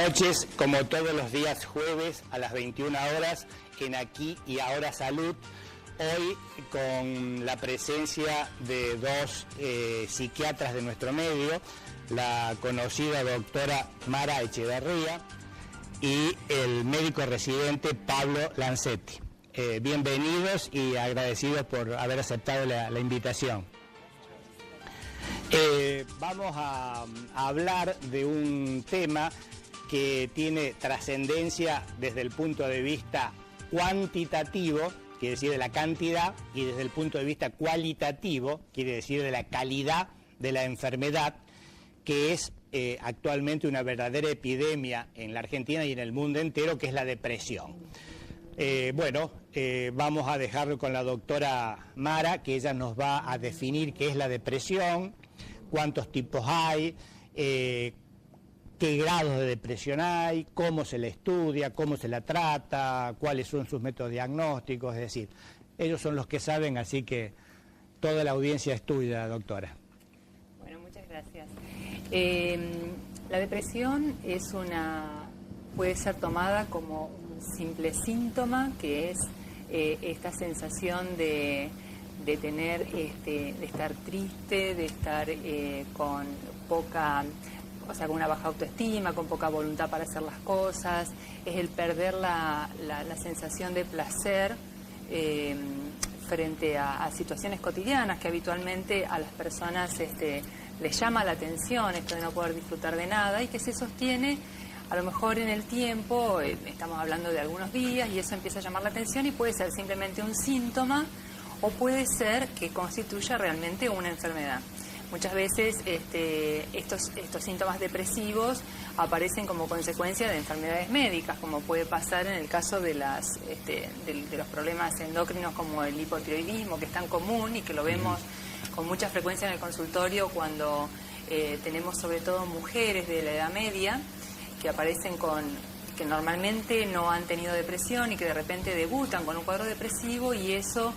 noches, como todos los días jueves a las 21 horas en Aquí y Ahora Salud. Hoy con la presencia de dos psiquiatras de nuestro medio, la conocida doctora Mara Echeverría y el médico residente Pablo Lancetti. Bienvenidos y agradecidos por haber aceptado la invitación. Vamos a hablar de un tema que tiene trascendencia desde el punto de vista cuantitativo, quiere decir de la cantidad, y desde el punto de vista cualitativo, quiere decir de la calidad de la enfermedad, que es actualmente una verdadera epidemia en la Argentina y en el mundo entero, que es la depresión. Vamos a dejarlo con la doctora Mara, que ella nos va a definir qué es la depresión, cuántos tipos hay, qué grados de depresión hay, cómo se la estudia, cómo se la trata, cuáles son sus métodos diagnósticos, es decir, ellos son los que saben, así que toda la audiencia es tuya, doctora. Bueno, muchas gracias. La depresión puede ser tomada como un simple síntoma, que es esta sensación de tener, de estar triste, de estar con con una baja autoestima, con poca voluntad para hacer las cosas, es el perder la sensación de placer frente a situaciones cotidianas que habitualmente a las personas les llama la atención, esto de no poder disfrutar de nada, y que se sostiene a lo mejor en el tiempo, estamos hablando de algunos días, y eso empieza a llamar la atención y puede ser simplemente un síntoma o puede ser que constituya realmente una enfermedad. Muchas veces estos síntomas depresivos aparecen como consecuencia de enfermedades médicas, como puede pasar en el caso de los problemas endocrinos como el hipotiroidismo, que es tan común y que lo vemos con mucha frecuencia en el consultorio cuando tenemos sobre todo mujeres de la edad media que aparecen que normalmente no han tenido depresión y que de repente debutan con un cuadro depresivo, y eso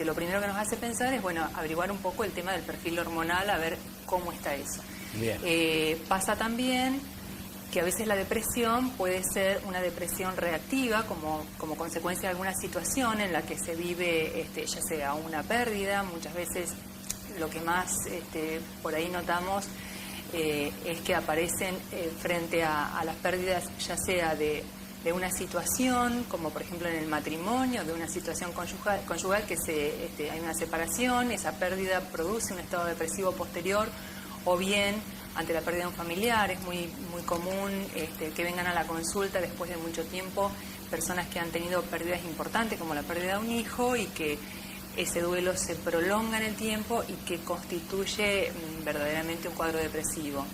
lo primero que nos hace pensar es, averiguar un poco el tema del perfil hormonal, a ver cómo está eso. Pasa también que a veces la depresión puede ser una depresión reactiva como consecuencia de alguna situación en la que se vive ya sea una pérdida. Muchas veces lo que más por ahí notamos es que aparecen frente a las pérdidas, ya sea de una situación, como por ejemplo en el matrimonio, de una situación conyugal que hay una separación, esa pérdida produce un estado depresivo posterior, o bien ante la pérdida de un familiar. Es muy común que vengan a la consulta después de mucho tiempo personas que han tenido pérdidas importantes, como la pérdida de un hijo, y que ese duelo se prolonga en el tiempo y que constituye verdaderamente un cuadro depresivo.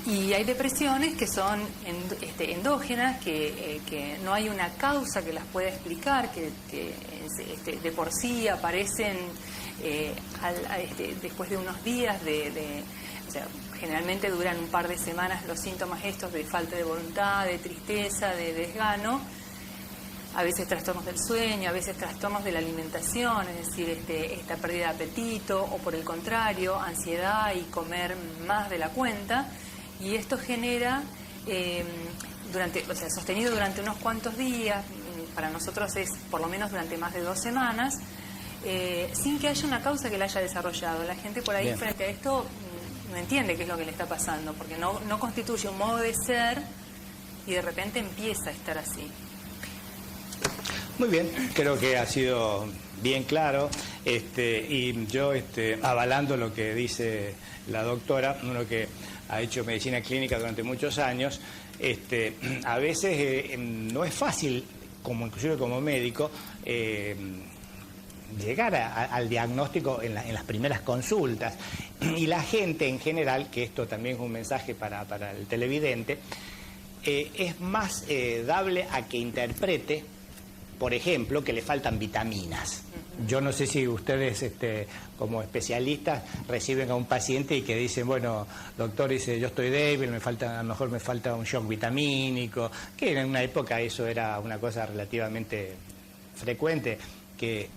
Y hay depresiones que son endógenas, que no hay una causa que las pueda explicar, que de por sí aparecen después de unos días, generalmente duran un par de semanas los síntomas estos de falta de voluntad, de tristeza, de desgano. A veces trastornos del sueño, a veces trastornos de la alimentación, es decir, esta pérdida de apetito, o por el contrario, ansiedad y comer más de la cuenta. Y esto genera, sostenido durante unos cuantos días, para nosotros es por lo menos durante más de 2 semanas, sin que haya una causa que la haya desarrollado. La gente por ahí frente a esto no entiende qué es lo que le está pasando, porque no constituye un modo de ser y de repente empieza a estar así. Muy bien, creo que ha sido bien claro, y yo avalando lo que dice la doctora, uno que ha hecho medicina clínica durante muchos años, a veces no es fácil, inclusive como médico, llegar al diagnóstico en las primeras consultas, y la gente en general, que esto también es un mensaje para el televidente, es más dable a que interprete, por ejemplo, que le faltan vitaminas. Yo no sé si ustedes, como especialistas, reciben a un paciente y que dicen, bueno, doctor, dice, yo estoy débil, a lo mejor me falta un shock vitamínico, que en una época eso era una cosa relativamente frecuente, que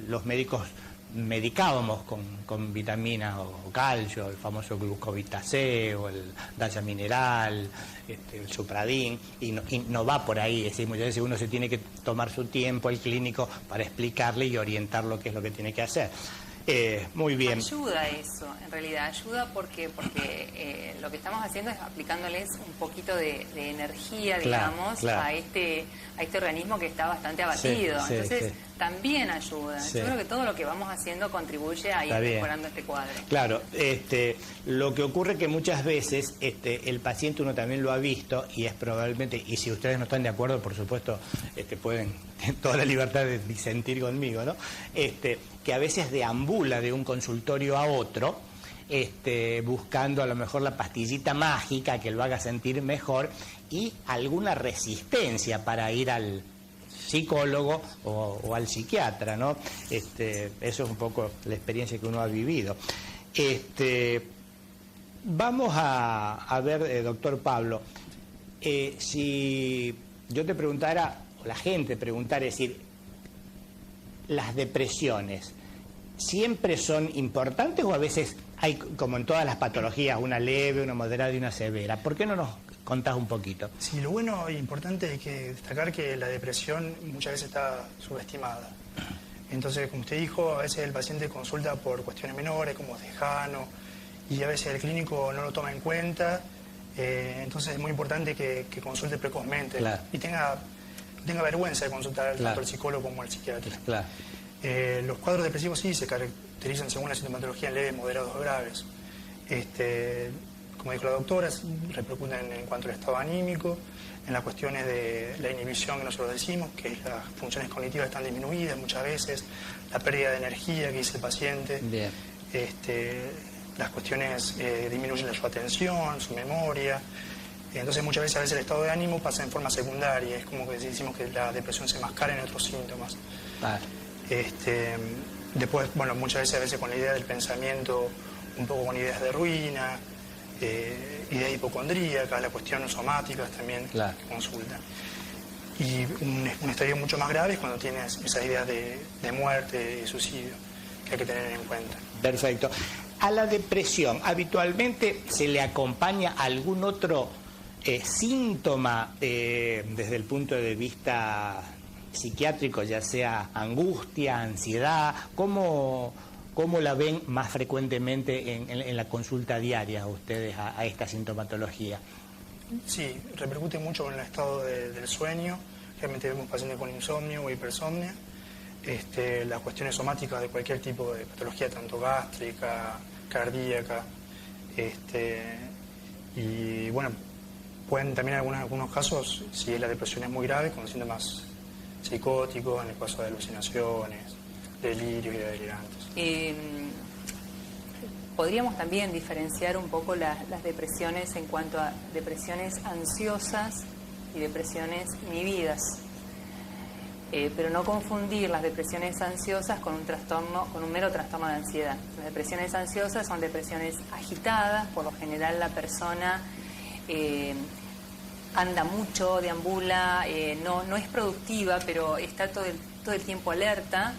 los médicos medicábamos con vitaminas o calcio, el famoso glucovita C o el Daya Mineral, el Supradin, y no va por ahí. Es decir, muchas veces uno se tiene que tomar su tiempo, el clínico, para explicarle y orientarlo qué es lo que tiene que hacer. Muy bien. Ayuda eso, en realidad ayuda porque lo que estamos haciendo es aplicándoles un poquito de energía, digamos, claro. a este organismo que está bastante abatido. Sí, entonces sí. también ayuda. Sí. Yo creo que todo lo que vamos haciendo contribuye a ir mejorando este cuadro. Claro, lo que ocurre que muchas veces el paciente, uno también lo ha visto, y es probablemente, y si ustedes no están de acuerdo, por supuesto, pueden tener toda la libertad de disentir conmigo, ¿no? Que a veces deambula de un consultorio a otro, buscando a lo mejor la pastillita mágica que lo haga sentir mejor y alguna resistencia para ir al psicólogo o al psiquiatra, ¿no? Eso es un poco la experiencia que uno ha vivido. Vamos a ver, doctor Pablo, si yo te preguntara, o la gente preguntara, es decir, las depresiones, ¿siempre son importantes o a veces hay, como en todas las patologías, una leve, una moderada y una severa? ¿Por qué no nos contás un poquito? Sí, lo bueno e importante es que destacar que la depresión muchas veces está subestimada. Entonces, como usted dijo, a veces el paciente consulta por cuestiones menores, como es lejano, y a veces el clínico no lo toma en cuenta. Entonces es muy importante que consulte precozmente, claro, y tenga vergüenza de consultar, claro, tanto al psicólogo como al psiquiatra. Claro. Los cuadros depresivos sí se caracterizan según la sintomatología en leves, moderados o graves. Como dijo la doctora, repercuten en cuanto al estado anímico, en las cuestiones de la inhibición que nosotros decimos, que las funciones cognitivas están disminuidas muchas veces, la pérdida de energía que dice el paciente. Bien. Las cuestiones disminuyen su atención, su memoria. Entonces muchas veces a veces el estado de ánimo pasa en forma secundaria, es como que decimos que la depresión se mascara en otros síntomas. Ah. Después, bueno, muchas veces a veces con la idea del pensamiento, un poco con ideas de ruina, ideas hipocondríacas, las cuestiones somáticas también, claro, que consultan. Y un estadio mucho más grave es cuando tienes esas ideas de muerte, de suicidio, que hay que tener en cuenta. Perfecto. A la depresión, ¿habitualmente se le acompaña algún otro síntoma desde el punto de vista psiquiátrico, ya sea angustia, ansiedad? ¿Cómo la ven más frecuentemente en la consulta diaria ustedes a esta sintomatología? Sí, repercute mucho en el estado del sueño. Realmente vemos pacientes con insomnio o hipersomnia. Las cuestiones somáticas de cualquier tipo de patología, tanto gástrica, cardíaca, y bueno, pueden también en algunos casos, si la depresión es muy grave, con síntomas psicóticos, en el caso de alucinaciones, delirios y delirantes. Podríamos también diferenciar un poco las depresiones en cuanto a depresiones ansiosas y depresiones inhibidas. Pero no confundir las depresiones ansiosas con un mero trastorno de ansiedad. Las depresiones ansiosas son depresiones agitadas, por lo general la persona anda mucho, deambula, no es productiva, pero está todo el tiempo alerta,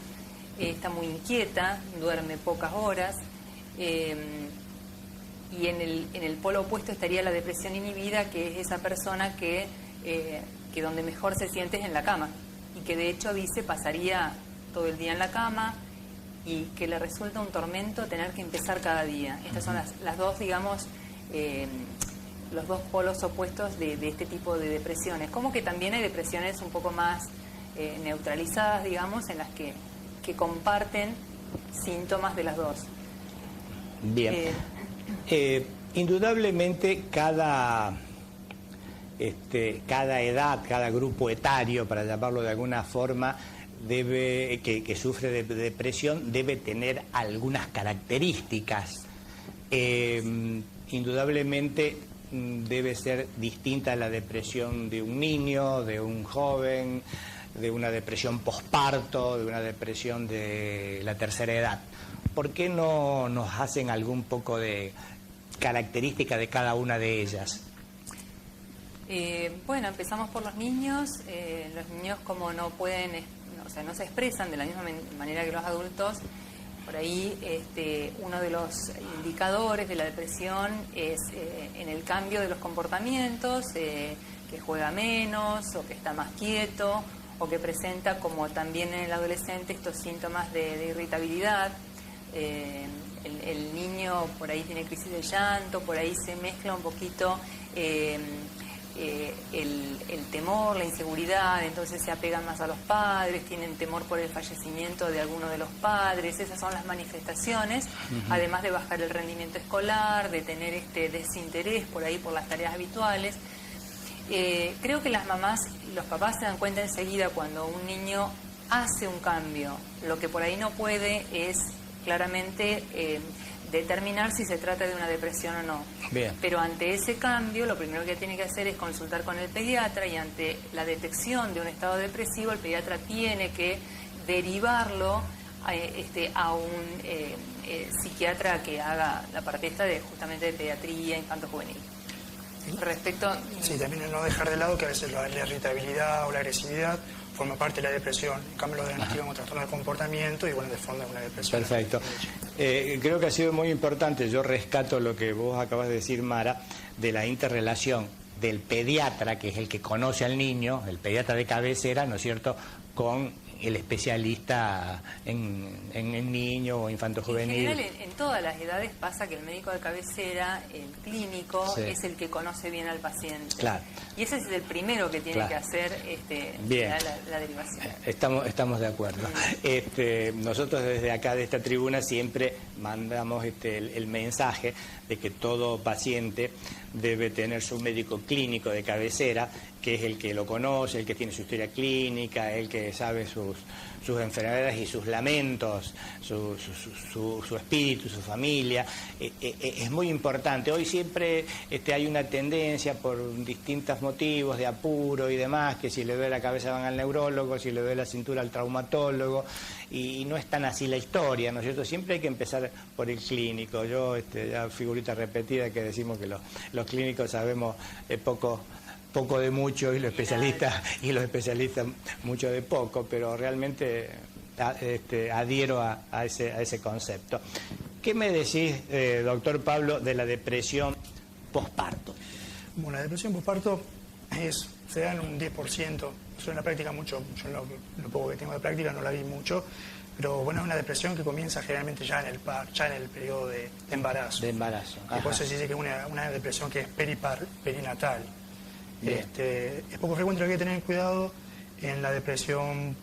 está muy inquieta, duerme pocas horas. Y en el polo opuesto estaría la depresión inhibida, que es esa persona que donde mejor se siente es en la cama, y que de hecho dice pasaría todo el día en la cama y que le resulta un tormento tener que empezar cada día. Estas son las dos, digamos, los dos polos opuestos de este tipo de depresiones. Como que también hay depresiones un poco más neutralizadas, digamos, en las que comparten síntomas de las dos. Bien. Indudablemente cada edad, cada grupo etario, para llamarlo de alguna forma, que sufre de depresión, debe tener algunas características. Indudablemente debe ser distinta a la depresión de un niño, de un joven, de una depresión posparto, de una depresión de la tercera edad. ¿Por qué no nos hacen algún poco de característica de cada una de ellas? Bueno, empezamos por los niños. Los niños, como no pueden, no se expresan de la misma manera que los adultos, Por ahí uno de los indicadores de la depresión es en el cambio de los comportamientos, que juega menos o que está más quieto o que presenta, como también en el adolescente, estos síntomas de irritabilidad. El niño por ahí tiene crisis de llanto, por ahí se mezcla un poquito el temor, la inseguridad, entonces se apegan más a los padres, tienen temor por el fallecimiento de alguno de los padres. Esas son las manifestaciones, además de bajar el rendimiento escolar, de tener desinterés por ahí por las tareas habituales. Creo que las mamás y los papás se dan cuenta enseguida cuando un niño hace un cambio. Lo que por ahí no puede es claramente determinar si se trata de una depresión o no. Bien. Pero ante ese cambio, lo primero que tiene que hacer es consultar con el pediatra, y ante la detección de un estado depresivo, el pediatra tiene que derivarlo a un psiquiatra que haga la parte justamente de pediatría infanto-juvenil. Respecto... Sí, también no dejar de lado que a veces la irritabilidad o la agresividad forma parte de la depresión. En cambio, lo diagnostican como trastorno de comportamiento y, bueno, de fondo es una depresión. Perfecto. Creo que ha sido muy importante. Yo rescato lo que vos acabas de decir, Mara, de la interrelación del pediatra, que es el que conoce al niño, el pediatra de cabecera, ¿no es cierto?, con el especialista en niño o infanto-juvenil. En general, en todas las edades pasa que el médico de cabecera, el clínico, sí, es el que conoce bien al paciente. Claro. Y ese es el primero que tiene, claro, que hacer bien, la derivación. Estamos de acuerdo. Nosotros desde acá, de esta tribuna, siempre mandamos el mensaje de que todo paciente debe tener su médico clínico de cabecera, que es el que lo conoce, el que tiene su historia clínica, el que sabe sus enfermedades y sus lamentos, su espíritu, su familia. Es muy importante. Hoy siempre hay una tendencia, por distintos motivos de apuro y demás, que si le duele la cabeza van al neurólogo, si le duele la cintura al traumatólogo, y no es tan así la historia, ¿no es cierto? Siempre hay que empezar por el clínico. Yo, ya figurita repetida que decimos que los clínicos sabemos poco de mucho y los especialistas mucho de poco, pero realmente adhiero a ese concepto. ¿Qué me decís, doctor Pablo, de la depresión posparto? Bueno, la depresión posparto se da en un 10%. Yo en la práctica mucho, yo lo poco que tengo de práctica no la vi mucho, pero bueno, es una depresión que comienza generalmente ya en el periodo de embarazo. De embarazo. Y por eso se dice que es una depresión que es perinatal. Es poco frecuente, lo que hay que tener cuidado en la depresión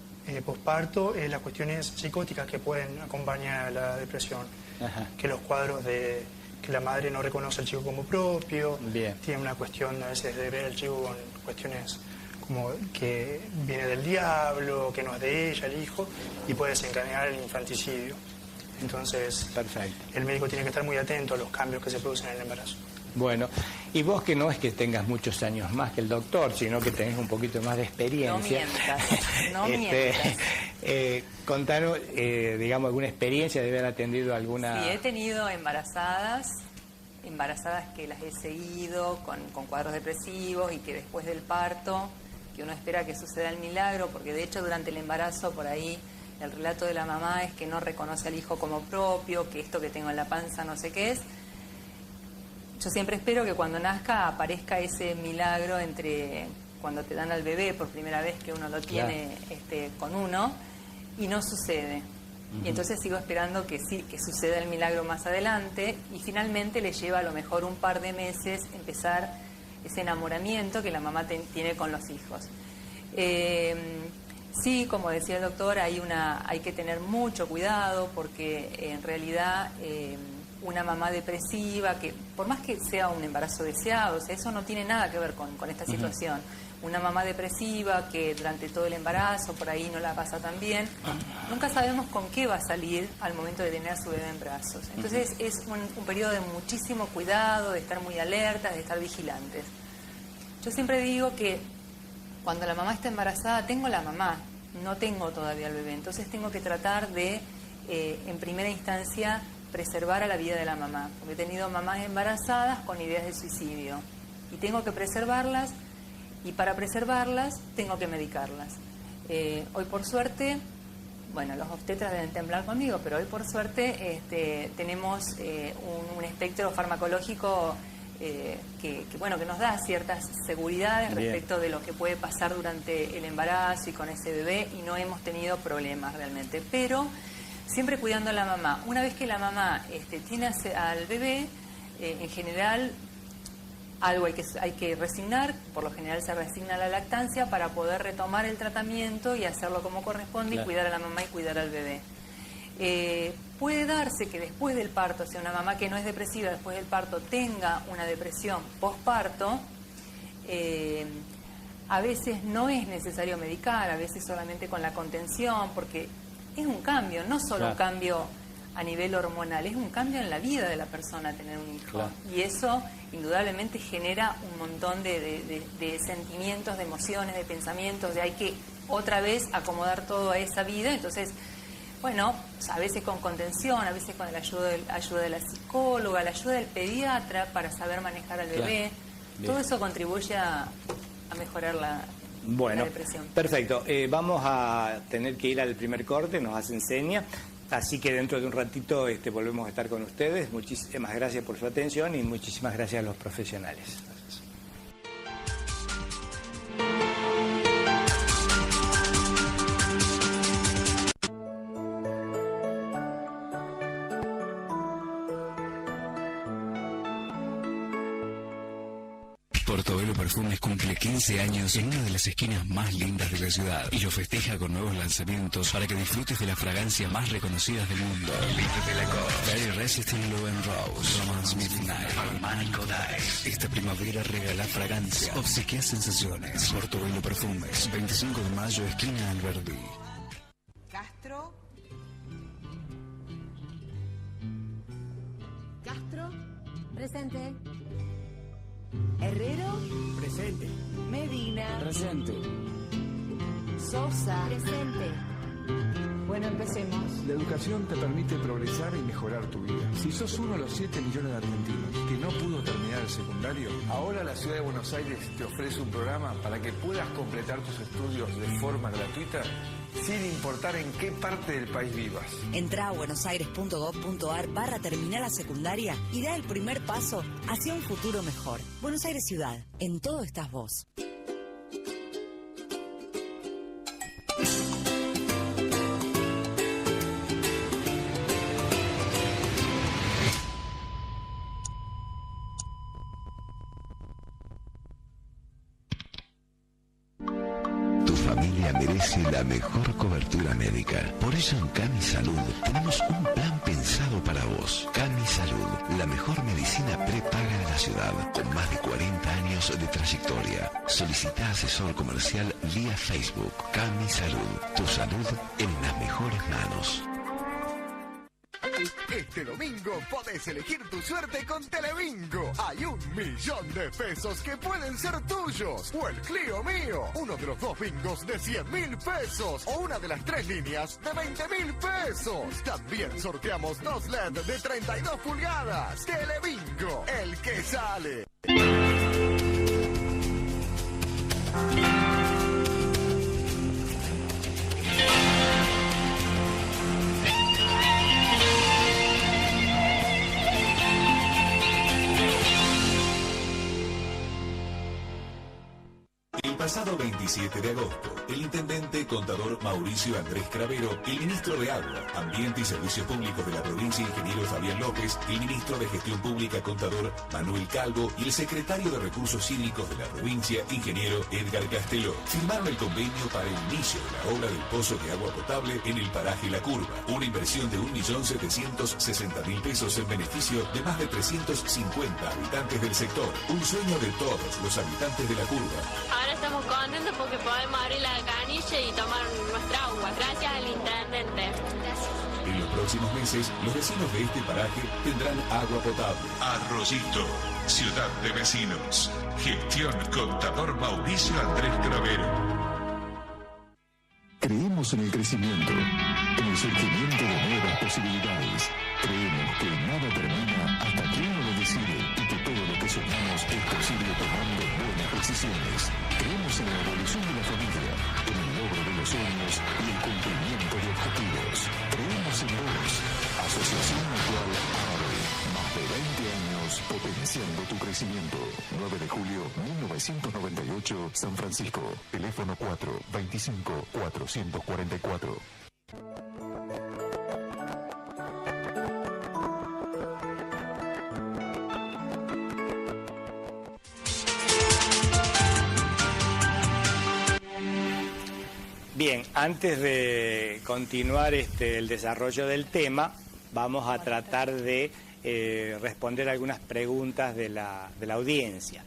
posparto, las cuestiones psicóticas que pueden acompañar a la depresión. Ajá. Que los cuadros de que la madre no reconoce al chico como propio, bien, tiene una cuestión a veces de ver al chico con cuestiones como que viene del diablo, que no es de ella, el hijo, y puede desencadenar el infanticidio. Entonces, perfecto, el médico tiene que estar muy atento a los cambios que se producen en el embarazo. Bueno, y vos, que no es que tengas muchos años más que el doctor, sino que tenés un poquito más de experiencia. No mientas. Contanos, digamos, alguna experiencia de haber atendido alguna... Sí, he tenido embarazadas que las he seguido con cuadros depresivos, y que después del parto, que uno espera que suceda el milagro, porque de hecho durante el embarazo, por ahí, el relato de la mamá es que no reconoce al hijo como propio, que esto que tengo en la panza no sé qué es. Yo siempre espero que cuando nazca aparezca ese milagro entre cuando te dan al bebé por primera vez, que uno lo tiene, claro, con uno, y no sucede. Y entonces sigo esperando que sí, que suceda el milagro más adelante, y finalmente le lleva a lo mejor un par de meses empezar ese enamoramiento que la mamá tiene con los hijos. Sí, como decía el doctor, hay que tener mucho cuidado, porque en realidad una mamá depresiva, que por más que sea un embarazo deseado, o sea, eso no tiene nada que ver con esta situación. Una mamá depresiva que durante todo el embarazo por ahí no la pasa tan bien, nunca sabemos con qué va a salir al momento de tener a su bebé en brazos. Entonces es un periodo de muchísimo cuidado, de estar muy alertas, de estar vigilantes. Yo siempre digo que cuando la mamá está embarazada, tengo la mamá, no tengo todavía el bebé, entonces tengo que tratar de, en primera instancia, preservar a la vida de la mamá, porque he tenido mamás embarazadas con ideas de suicidio, y tengo que preservarlas, y para preservarlas tengo que medicarlas. Hoy, por suerte, bueno, los obstetras deben temblar conmigo, pero hoy por suerte tenemos un espectro farmacológico que nos da ciertas seguridades respecto de lo que puede pasar durante el embarazo y con ese bebé, y no hemos tenido problemas realmente. Pero siempre cuidando a la mamá. Una vez que la mamá tiene al bebé, en general algo hay que resignar, por lo general se resigna la lactancia para poder retomar el tratamiento y hacerlo como corresponde, claro, y cuidar a la mamá y cuidar al bebé. Puede darse que después del parto, o sea, una mamá que no es depresiva después del parto tenga una depresión postparto. A veces no es necesario medicar, a veces solamente con la contención, porque es un cambio, no solo un cambio a nivel hormonal, es un cambio en la vida de la persona tener un hijo. Claro. Y eso indudablemente genera un montón de sentimientos, de emociones, de pensamientos, hay que otra vez acomodar todo a esa vida. Entonces, bueno, a veces con contención, a veces con la ayuda de la psicóloga, la ayuda del pediatra para saber manejar al bebé. Claro. Todo eso contribuye a mejorar la depresión. Perfecto. Vamos a tener que ir al primer corte, nos hacen seña. Así que dentro de un ratito volvemos a estar con ustedes. Muchísimas gracias por su atención y muchísimas gracias a los profesionales. Gracias. Portobelo Perfumes cumple 15 años en una de las esquinas más lindas de la ciudad y lo festeja con nuevos lanzamientos para que disfrutes de las fragancias más reconocidas del mundo. Very Resistant Low and Rose, Romance Midnight, Armanico Dice. Esta primavera regala fragancia, obsequia sensaciones. Portobelo Perfumes, 25 de mayo, esquina Alberdi. Castro, presente. Herrero, presente. Medina, Presente. Sosa, presente. Bueno, empecemos. La educación te permite progresar y mejorar tu vida. Si sos uno de los 7 millones de argentinos que no pudo terminar el secundario, ahora la Ciudad de Buenos Aires te ofrece un programa para que puedas completar tus estudios de forma gratuita sin importar en qué parte del país vivas. Entra a buenosaires.gov.ar/terminar la secundaria y da el primer paso hacia un futuro mejor. Buenos Aires Ciudad, en todo estás vos. Merece la mejor cobertura médica. Por eso en Cami Salud tenemos un plan pensado para vos. Cami Salud, la mejor medicina prepaga de la ciudad, con más de 40 años de trayectoria. Solicita asesor comercial vía Facebook. Cami Salud, tu salud en las mejores manos. Este domingo podés elegir tu suerte con Telebingo. Hay 1.000.000 de pesos que pueden ser tuyos. O el Clio Mío, uno de los 2 bingos de 100.000 pesos. O una de las 3 líneas de 20.000 pesos. También sorteamos 2 LED de 32 pulgadas. Telebingo, el que sale. El pasado 27 de agosto, el intendente contador Mauricio Andrés Cravero, el ministro de Agua, Ambiente y Servicios Públicos de la provincia, ingeniero Fabián López, el ministro de Gestión Pública contador Manuel Calvo y el secretario de Recursos Hídricos de la provincia, ingeniero Edgar Casteló, firmaron el convenio para el inicio de la obra del pozo de agua potable en el paraje La Curva, una inversión de 1.760.000 pesos en beneficio de más de 350 habitantes del sector, un sueño de todos los habitantes de La Curva. Ahora estamos contentos porque podemos abrir la canilla y tomar nuestra agua. Gracias al intendente. Gracias. En los próximos meses, los vecinos de este paraje tendrán agua potable. Arroyito, ciudad de vecinos. Gestión contador Mauricio Andrés Cravero. Creemos Creemos en el crecimiento, en el surgimiento de nuevas posibilidades. Creemos que nada termina hasta que uno lo decide y que todo lo que soñamos es posible tomando buenas decisiones. Creemos en la evolución de la familia, en el logro de los sueños y el cumplimiento de objetivos. Creemos en vos. Asociación Mutual AVE. Más de 20 años potenciando tu crecimiento. 9 de julio 1998, San Francisco. Teléfono 425-444. Bien, antes de continuar el desarrollo del tema, vamos a tratar de responder algunas preguntas de la audiencia.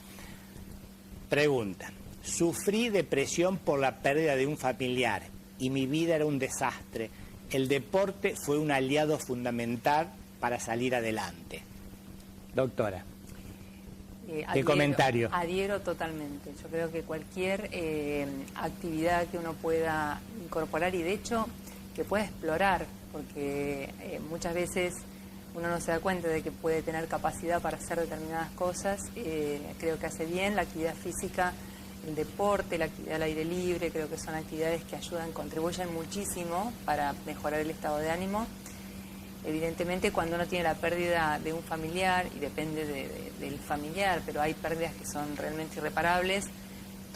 Pregunta: sufrí depresión por la pérdida de un familiar y mi vida era un desastre. El deporte fue un aliado fundamental para salir adelante. Doctora, ¿qué comentario? Adhiero totalmente. Yo creo que cualquier actividad que uno pueda incorporar y de hecho que pueda explorar, porque muchas veces uno no se da cuenta de que puede tener capacidad para hacer determinadas cosas. Creo que hace bien la actividad física, el deporte, la actividad al aire libre. Creo que son actividades que ayudan, contribuyen muchísimo para mejorar el estado de ánimo. Evidentemente, cuando uno tiene la pérdida de un familiar, y depende del familiar, pero hay pérdidas que son realmente irreparables,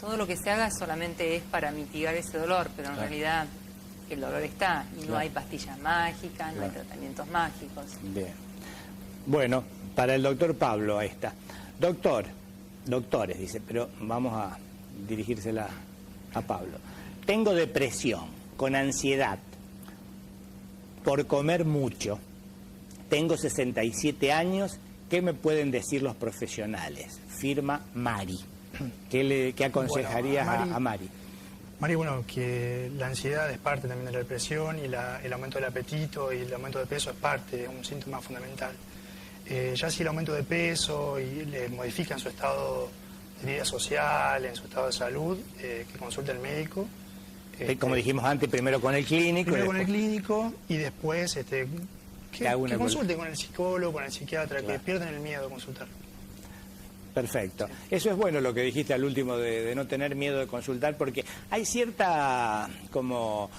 todo lo que se haga solamente es para mitigar ese dolor, pero en realidad el dolor está, y no hay pastillas mágicas, no hay tratamientos mágicos. Bien. Bueno, para el doctor Pablo, ahí está. Doctores, dice, pero vamos a dirigírsela a Pablo. Tengo depresión, con ansiedad, por comer mucho. Tengo 67 años. ¿Qué me pueden decir los profesionales? Firma Mari. ¿Qué aconsejarías a Mari? Mari, bueno, que la ansiedad es parte también de la depresión y el aumento del apetito y el aumento de peso es parte, es un síntoma fundamental. Ya si el aumento de peso y le modifica en su estado de vida social, en su estado de salud, que consulte al médico. Como dijimos antes, primero con el clínico. Primero con el clínico y después que consulte con el psicólogo, con el psiquiatra, que pierdan el miedo a consultar. Perfecto. Eso es bueno lo que dijiste al último de no tener miedo de consultar, porque hay cierta como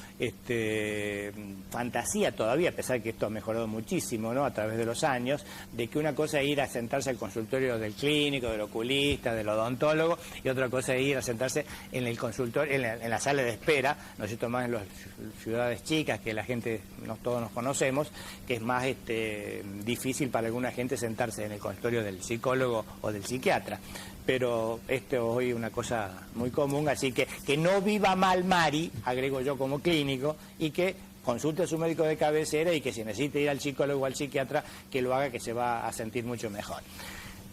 fantasía todavía, a pesar que esto ha mejorado muchísimo, ¿no?, a través de los años, de que una cosa es ir a sentarse al consultorio del clínico, del oculista, del odontólogo, y otra cosa es ir a sentarse en el consultorio, en la sala de espera, no sé, más en las ciudades chicas que la gente, todos nos conocemos, que es más difícil para alguna gente sentarse en el consultorio del psicólogo o del psiquiatra. Pero esto hoy es una cosa muy común, así que no viva mal Mari, agrego yo como clínico, y que consulte a su médico de cabecera y que si necesita ir al psicólogo o al psiquiatra, que lo haga, que se va a sentir mucho mejor.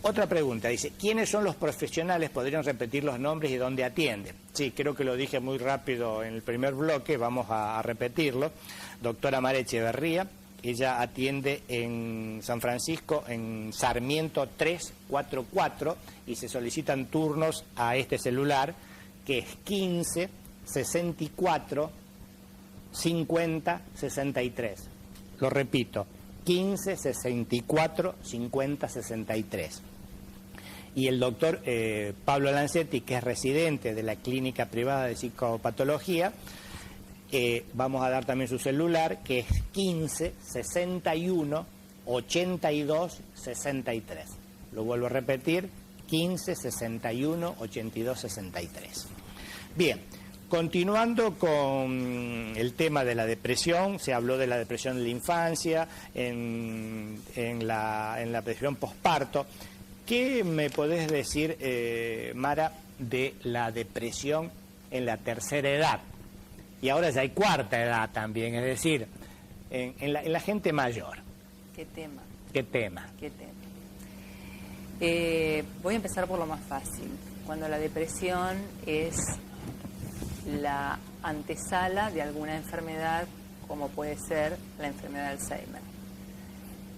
Otra pregunta, dice, ¿quiénes son los profesionales? ¿Podrían repetir los nombres y dónde atienden? Sí, creo que lo dije muy rápido en el primer bloque, vamos a repetirlo. Doctora Mara Echeverría, ella atiende en San Francisco, en Sarmiento 344, y se solicitan turnos a este celular, que es 15 64 50 63. Lo repito, 15 64 50 63. Y el doctor Pablo Lancetti, que es residente de la Clínica Privada de Psicopatología, vamos a dar también su celular, que es 15 61 82 63. Lo vuelvo a repetir, 15 61 82 63. Bien, continuando con el tema de la depresión, se habló de la depresión en la infancia, en la depresión posparto. ¿Qué me podés decir, Mara, de la depresión en la tercera edad? Y ahora ya hay cuarta edad también, es decir, en la gente mayor. ¿Qué tema? ¿Qué tema? ¿Qué tema? Voy a empezar por lo más fácil. Cuando la depresión es la antesala de alguna enfermedad, como puede ser la enfermedad de Alzheimer.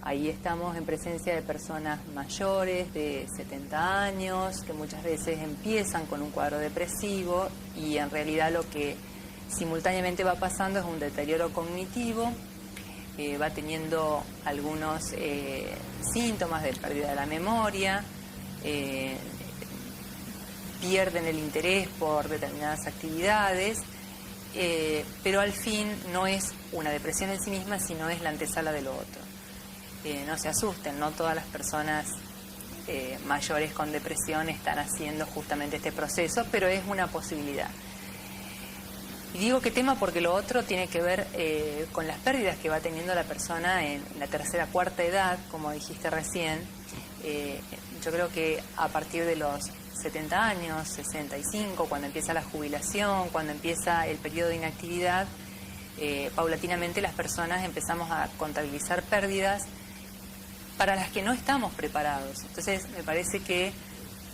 Ahí estamos en presencia de personas mayores, de 70 años, que muchas veces empiezan con un cuadro depresivo y en realidad lo que simultáneamente va pasando es un deterioro cognitivo, va teniendo algunos síntomas de pérdida de la memoria, pierden el interés por determinadas actividades, pero al fin no es una depresión en sí misma, sino es la antesala de lo otro. No se asusten, no todas las personas mayores con depresión están haciendo justamente este proceso, pero es una posibilidad. Y digo qué tema porque lo otro tiene que ver con las pérdidas que va teniendo la persona en la tercera, cuarta edad, como dijiste recién. Yo creo que a partir de los 70 años, 65, cuando empieza la jubilación, cuando empieza el periodo de inactividad, paulatinamente las personas empezamos a contabilizar pérdidas para las que no estamos preparados. Entonces me parece que,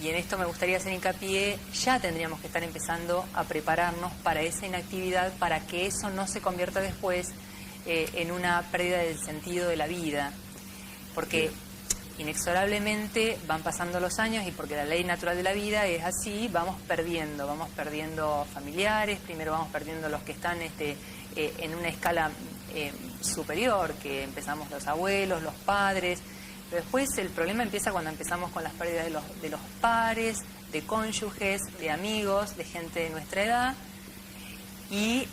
y en esto me gustaría hacer hincapié, ya tendríamos que estar empezando a prepararnos para esa inactividad, para que eso no se convierta después en una pérdida del sentido de la vida. Porque inexorablemente van pasando los años y porque la ley natural de la vida es así, vamos perdiendo familiares, primero vamos perdiendo los que están en una escala superior, que empezamos los abuelos, los padres, pero después el problema empieza cuando empezamos con las pérdidas de los pares, de cónyuges, de amigos, de gente de nuestra edad, y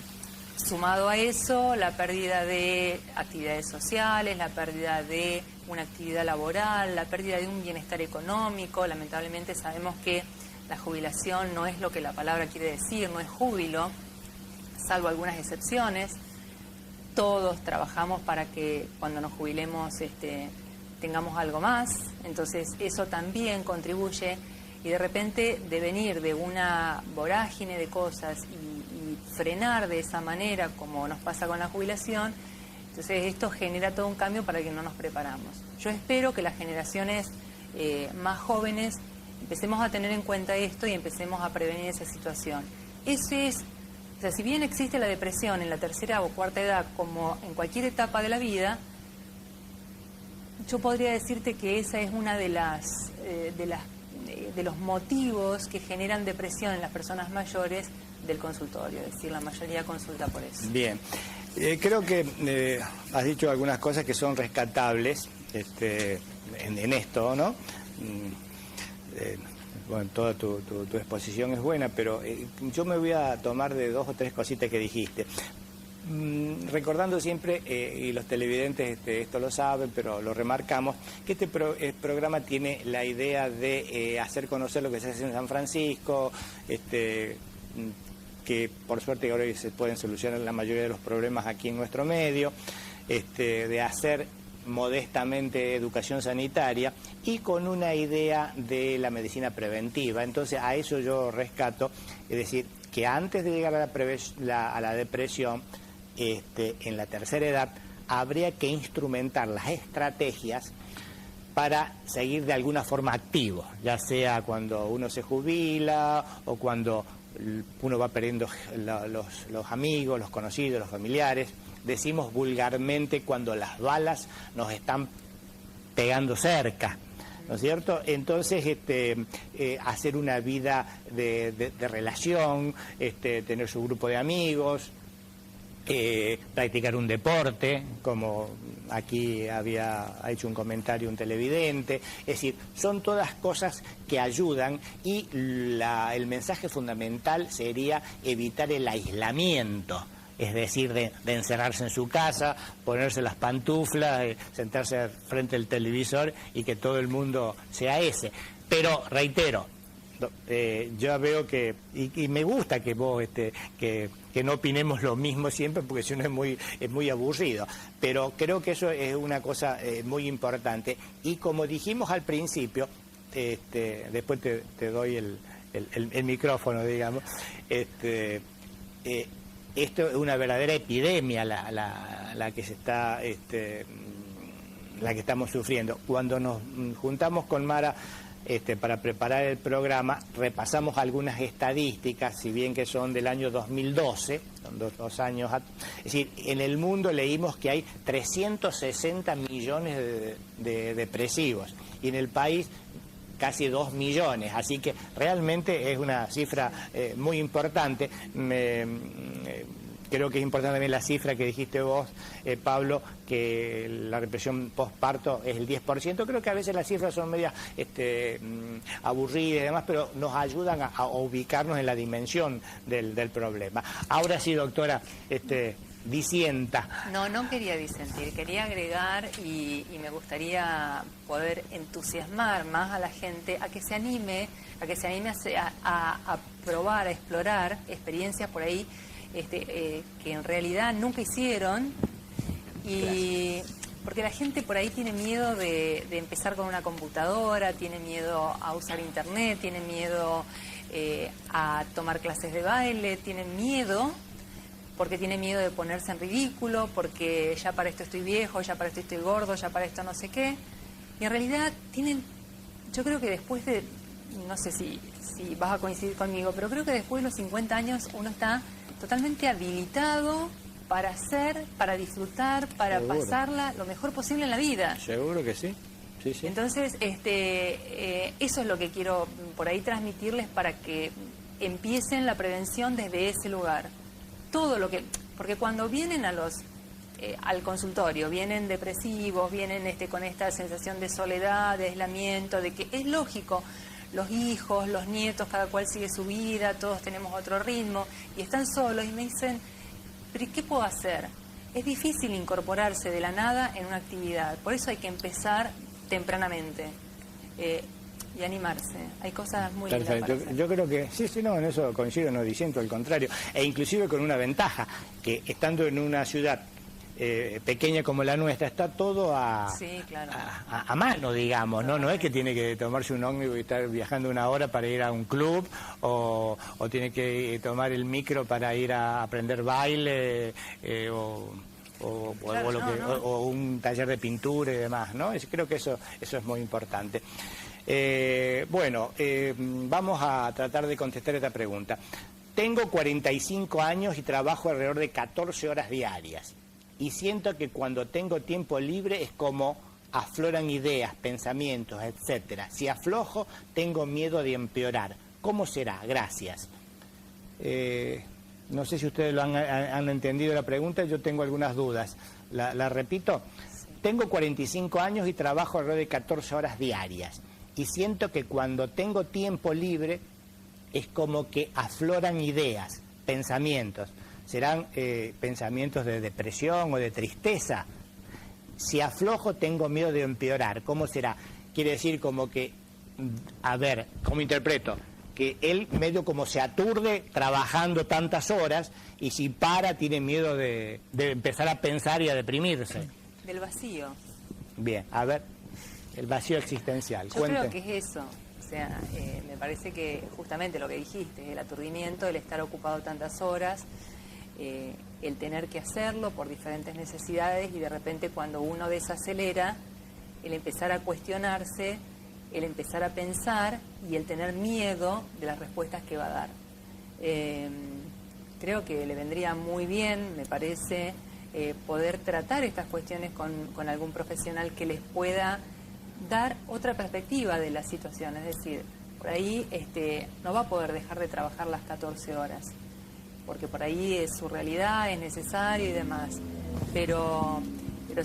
sumado a eso la pérdida de actividades sociales, la pérdida de una actividad laboral, la pérdida de un bienestar económico. Lamentablemente sabemos que la jubilación no es lo que la palabra quiere decir, no es júbilo, salvo algunas excepciones. Todos trabajamos para que cuando nos jubilemos tengamos algo más, entonces eso también contribuye, y de repente de venir de una vorágine de cosas y frenar de esa manera como nos pasa con la jubilación, entonces esto genera todo un cambio para que no nos preparamos. Yo espero que las generaciones más jóvenes empecemos a tener en cuenta esto y empecemos a prevenir esa situación. O sea, si bien existe la depresión en la tercera o cuarta edad, como en cualquier etapa de la vida, yo podría decirte que esa es una de los motivos que generan depresión en las personas mayores del consultorio, es decir, la mayoría consulta por eso. Bien, creo que has dicho algunas cosas que son rescatables en esto, ¿no? Bueno, toda tu exposición es buena, pero yo me voy a tomar de 2 o 3 cositas que dijiste. Recordando siempre, y los televidentes esto lo saben, pero lo remarcamos, que este programa tiene la idea de hacer conocer lo que se hace en San Francisco, que por suerte ahora se pueden solucionar la mayoría de los problemas aquí en nuestro medio, de hacer modestamente educación sanitaria y con una idea de la medicina preventiva. Entonces a eso yo rescato, es decir, que antes de llegar a la depresión, en la tercera edad, habría que instrumentar las estrategias para seguir de alguna forma activo, ya sea cuando uno se jubila o cuando uno va perdiendo los amigos, los conocidos, los familiares. Decimos vulgarmente cuando las balas nos están pegando cerca, ¿no es cierto? Entonces, hacer una vida de relación, tener su grupo de amigos, practicar un deporte, como aquí había hecho un comentario un televidente. Es decir, son todas cosas que ayudan, y el mensaje fundamental sería evitar el aislamiento. Es decir, de encerrarse en su casa, ponerse las pantuflas, sentarse frente al televisor y que todo el mundo sea ese. Pero, reitero, yo veo que, y me gusta que vos, que no opinemos lo mismo siempre, porque si no es muy aburrido. Pero creo que eso es una cosa muy importante. Y como dijimos al principio, después te doy el micrófono, digamos, esto es una verdadera epidemia la que se está, la que estamos sufriendo. Cuando nos juntamos con Mara para preparar el programa, repasamos algunas estadísticas, si bien que son del año 2012, son dos años. Es decir, en el mundo leímos que hay 360 millones de depresivos, y en el país casi 2 millones, así que realmente es una cifra muy importante. Creo que es importante también la cifra que dijiste vos, Pablo, que la represión postparto es el 10%. Creo que a veces las cifras son medias aburridas y demás, pero nos ayudan a ubicarnos en la dimensión del problema. Ahora sí, doctora, disienta. No quería disentir, quería agregar y me gustaría poder entusiasmar más a la gente a que se anime a probar, a explorar experiencias por ahí que en realidad nunca hicieron, y porque la gente por ahí tiene miedo de empezar con una computadora, tiene miedo a usar internet, tiene miedo a tomar clases de baile, tiene miedo porque tiene miedo de ponerse en ridículo, porque ya para esto estoy viejo, ya para esto estoy gordo, ya para esto no sé qué, y en realidad yo creo que después de, no sé si vas a coincidir conmigo, pero creo que después de los 50 años uno está totalmente habilitado para hacer, para disfrutar, para pasarla lo mejor posible en la vida. Seguro que sí. Sí, sí. Entonces, eso es lo que quiero por ahí transmitirles para que empiecen la prevención desde ese lugar. Todo lo que, porque cuando vienen al consultorio, vienen depresivos, vienen con esta sensación de soledad, de aislamiento, de que es lógico. Los hijos, los nietos, cada cual sigue su vida, todos tenemos otro ritmo y están solos y me dicen, ¿pero qué puedo hacer? Es difícil incorporarse de la nada en una actividad, por eso hay que empezar tempranamente y animarse. Hay cosas muy lindas para hacer. Yo creo que, sí, no, en eso coincido, no disiento, al contrario, e inclusive con una ventaja, que estando en una ciudad pequeña como la nuestra, está todo a mano, digamos, ¿no? No es que tiene que tomarse un ómnibus y estar viajando 1 hora para ir a un club, o tiene que tomar el micro para ir a aprender baile, o un taller de pintura y demás, ¿no? Creo que eso es muy importante. Vamos a tratar de contestar esta pregunta. Tengo 45 años y trabajo alrededor de 14 horas diarias. Y siento que cuando tengo tiempo libre es como afloran ideas, pensamientos, etcétera. Si aflojo, tengo miedo de empeorar. ¿Cómo será? Gracias. No sé si ustedes lo han entendido la pregunta, yo tengo algunas dudas. ¿La repito? Sí. Tengo 45 años y trabajo alrededor de 14 horas diarias. Y siento que cuando tengo tiempo libre es como que afloran ideas, pensamientos. ¿Serán pensamientos de depresión o de tristeza? Si aflojo, tengo miedo de empeorar. ¿Cómo será? Quiere decir como que, a ver, ¿cómo interpreto? Que él medio como se aturde trabajando tantas horas y si para tiene miedo de empezar a pensar y a deprimirse. Del vacío. Bien, a ver, el vacío existencial. Yo creo que es eso. O sea, me parece que justamente lo que dijiste, el aturdimiento, el estar ocupado tantas horas, el tener que hacerlo por diferentes necesidades y de repente cuando uno desacelera, el empezar a cuestionarse, el empezar a pensar y el tener miedo de las respuestas que va a dar. Creo que le vendría muy bien, me parece, poder tratar estas cuestiones con algún profesional que les pueda dar otra perspectiva de la situación. Es decir, por ahí no va a poder dejar de trabajar las 14 horas, porque por ahí es su realidad, es necesario y demás, pero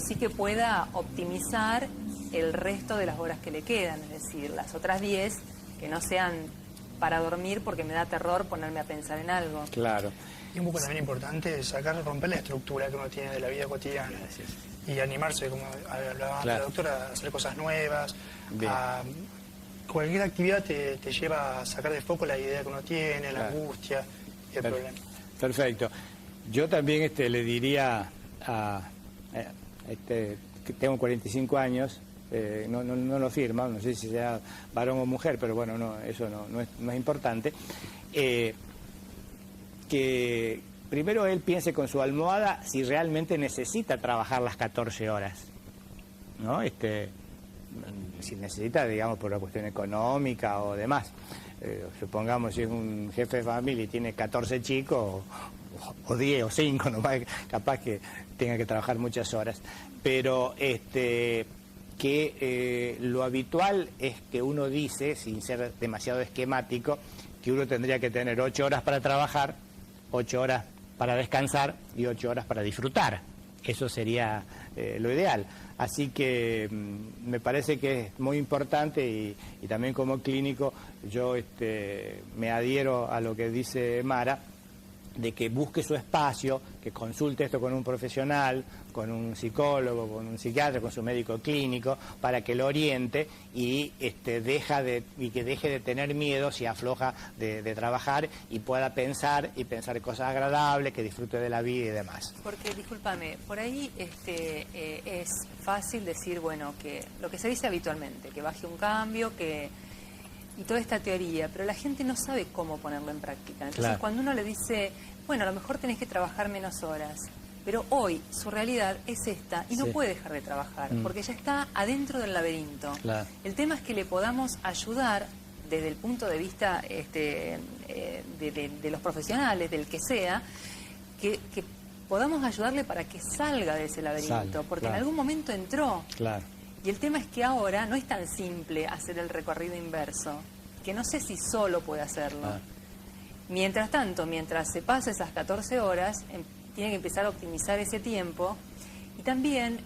sí que pueda optimizar el resto de las horas que le quedan, es decir, las otras 10 que no sean para dormir porque me da terror ponerme a pensar en algo. Claro. Y un poco también importante es romper la estructura que uno tiene de la vida cotidiana y animarse, como hablaba la doctora, a hacer cosas nuevas. Cualquier actividad te lleva a sacar de foco la idea que uno tiene, la angustia y el problema. Perfecto. Yo también le diría que tengo 45 años, no lo firma, no sé si sea varón o mujer, pero bueno, eso no es importante. Que primero él piense con su almohada si realmente necesita trabajar las 14 horas, ¿no? Si necesita, digamos, por una cuestión económica o demás. Supongamos si es un jefe de familia y tiene 14 chicos, o 10 o 5, nomás, capaz que tenga que trabajar muchas horas. Pero que lo habitual es que uno dice, sin ser demasiado esquemático, que uno tendría que tener 8 horas para trabajar, 8 horas para descansar y 8 horas para disfrutar. Eso sería lo ideal. Así que me parece que es muy importante y también como clínico yo me adhiero a lo que dice Mara, de que busque su espacio, que consulte esto con un profesional, con un psicólogo, con un psiquiatra, con su médico clínico, para que lo oriente y que deje de tener miedo si afloja de trabajar y pueda pensar cosas agradables, que disfrute de la vida y demás. Porque, discúlpame, por ahí es fácil decir, bueno, que lo que se dice habitualmente, que baje un cambio, y toda esta teoría, pero la gente no sabe cómo ponerlo en práctica. Entonces, claro, cuando uno le dice, bueno, a lo mejor tenés que trabajar menos horas, pero hoy su realidad es esta y no puede dejar de trabajar, porque ya está adentro del laberinto. Claro. El tema es que le podamos ayudar desde el punto de vista de los profesionales, del que sea, que podamos ayudarle para que salga de ese laberinto, porque en algún momento entró. Claro. Y el tema es que ahora no es tan simple hacer el recorrido inverso, que no sé si solo puede hacerlo. Mientras tanto, mientras se pasa esas 14 horas, tiene que empezar a optimizar ese tiempo. Y también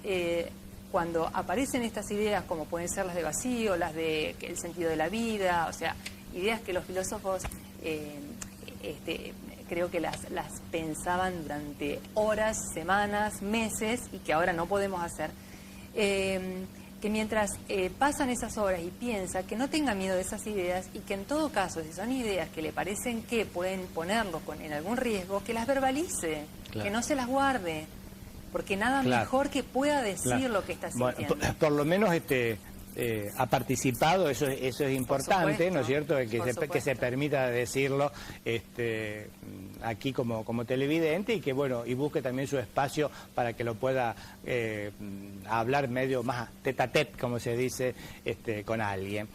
cuando aparecen estas ideas, como pueden ser las de vacío, las de el sentido de la vida, o sea, ideas que los filósofos creo que las pensaban durante horas, semanas, meses, y que ahora no podemos hacer. Que mientras pasan esas horas y piensa, que no tenga miedo de esas ideas y que en todo caso, si son ideas que le parecen que pueden ponerlo en algún riesgo, que las verbalice, que no se las guarde, porque nada mejor que pueda decir lo que está sintiendo. Bueno, por lo menos ha participado, eso es importante, ¿no es cierto? Que se permita decirlo aquí como televidente y que y busque también su espacio para que lo pueda hablar medio más tete a tete, como se dice, con alguien.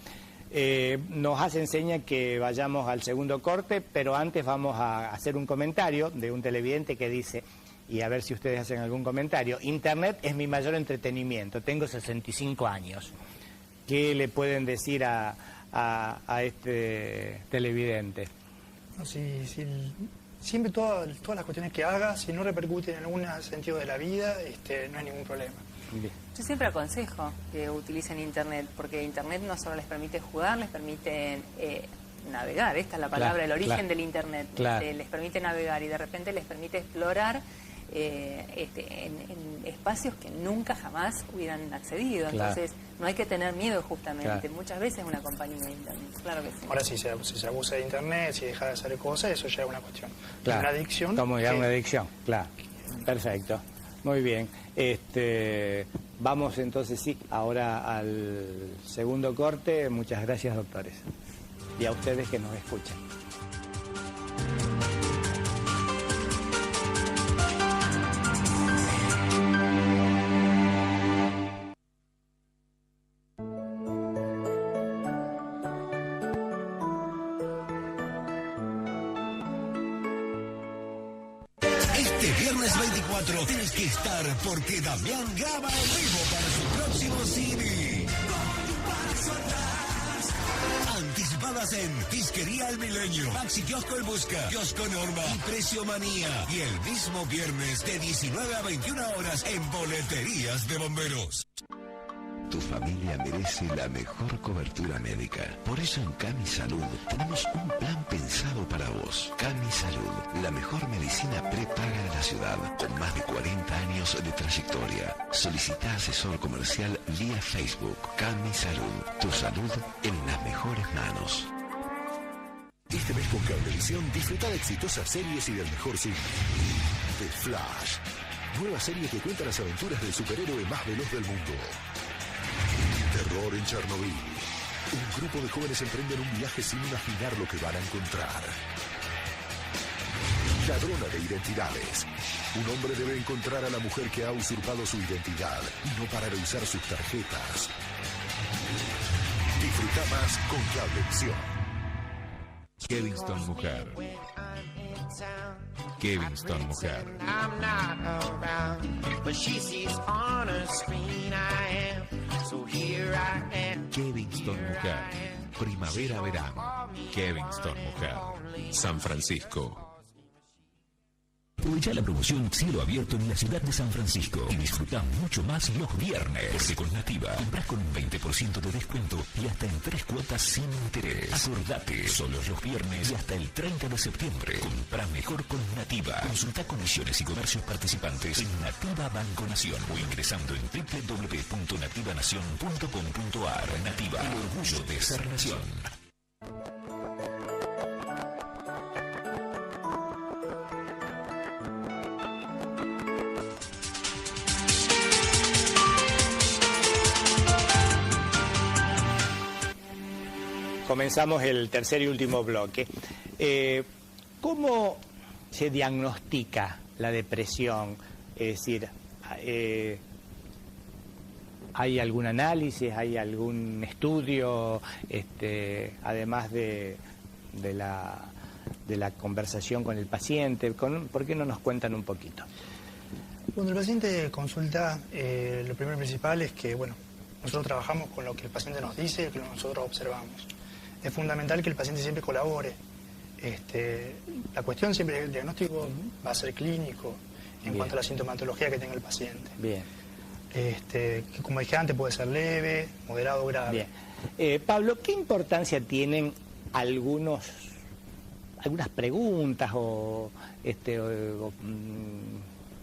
Nos hace seña que vayamos al segundo corte, pero antes vamos a hacer un comentario de un televidente que dice, y a ver si ustedes hacen algún comentario: Internet es mi mayor entretenimiento, tengo 65 años. ¿Qué le pueden decir a este televidente? No, siempre todas las cuestiones que haga, si no repercuten en algún sentido de la vida, no hay ningún problema. Bien. Yo siempre aconsejo que utilicen Internet, porque Internet no solo les permite jugar, les permite navegar, esta es la palabra, el origen del Internet, les permite navegar y de repente les permite explorar en espacios que nunca jamás hubieran accedido. Entonces no hay que tener miedo justamente, muchas veces una compañía de Internet, claro que sí. Ahora si se abusa de Internet, si deja de hacer cosas, eso ya es una cuestión, una adicción. Como ya una adicción, perfecto, muy bien. Vamos entonces ahora al segundo corte. Muchas gracias, doctores, y a ustedes que nos escuchan. Tienes que estar porque Damián graba en vivo para su próximo CD. Anticipadas en Disquería El Milenio, Maxi Kiosco El Busca, Kiosco Norma y Precio Manía. Y el mismo viernes de 19 a 21 horas en Boleterías de Bomberos. Tu familia merece la mejor cobertura médica. Por eso en Cami Salud tenemos un plan pensado para vos. Cami Salud, la mejor medicina prepaga de la ciudad, con más de 40 años de trayectoria. Solicita asesor comercial vía Facebook. Cami Salud, tu salud en las mejores manos. Este mes con Cablevisión disfruta de exitosas series y del mejor cine. The Flash, nueva serie que cuenta las aventuras del superhéroe más veloz del mundo. Terror en Chernobyl. Un grupo de jóvenes emprenden un viaje sin imaginar lo que van a encontrar. Ladrona de identidades. Un hombre debe encontrar a la mujer que ha usurpado su identidad y no parar de usar sus tarjetas. Disfruta más con Cablevisión. Kevinston Mujer. Kevinston Mujer. Kevinston Mujer. Primavera-verano. Kevinston Mujer. San Francisco. Aprovecha la promoción Cielo Abierto en la ciudad de San Francisco y disfruta mucho más los viernes. Porque con Nativa compras con un 20% de descuento y hasta en 3 cuotas sin interés. Acordate, solo los viernes y hasta el 30 de septiembre. Compra mejor con Nativa. Consulta condiciones y comercios participantes en Nativa Banco Nación o ingresando en www.nativanacion.com.ar. Nativa, el orgullo de ser nación. Comenzamos el tercer y último bloque. ¿Cómo se diagnostica la depresión? Es decir, ¿hay algún análisis, hay algún estudio, además de la conversación con el paciente? ¿Por qué no nos cuentan un poquito? Cuando el paciente consulta, lo primero principal es que, bueno, nosotros trabajamos con lo que el paciente nos dice y lo que nosotros observamos. Es fundamental que el paciente siempre colabore. La cuestión siempre del diagnóstico va a ser clínico en cuanto a la sintomatología que tenga el paciente. Bien. Que como dije antes puede ser leve, moderado o grave. Bien. Pablo, ¿qué importancia tienen algunas preguntas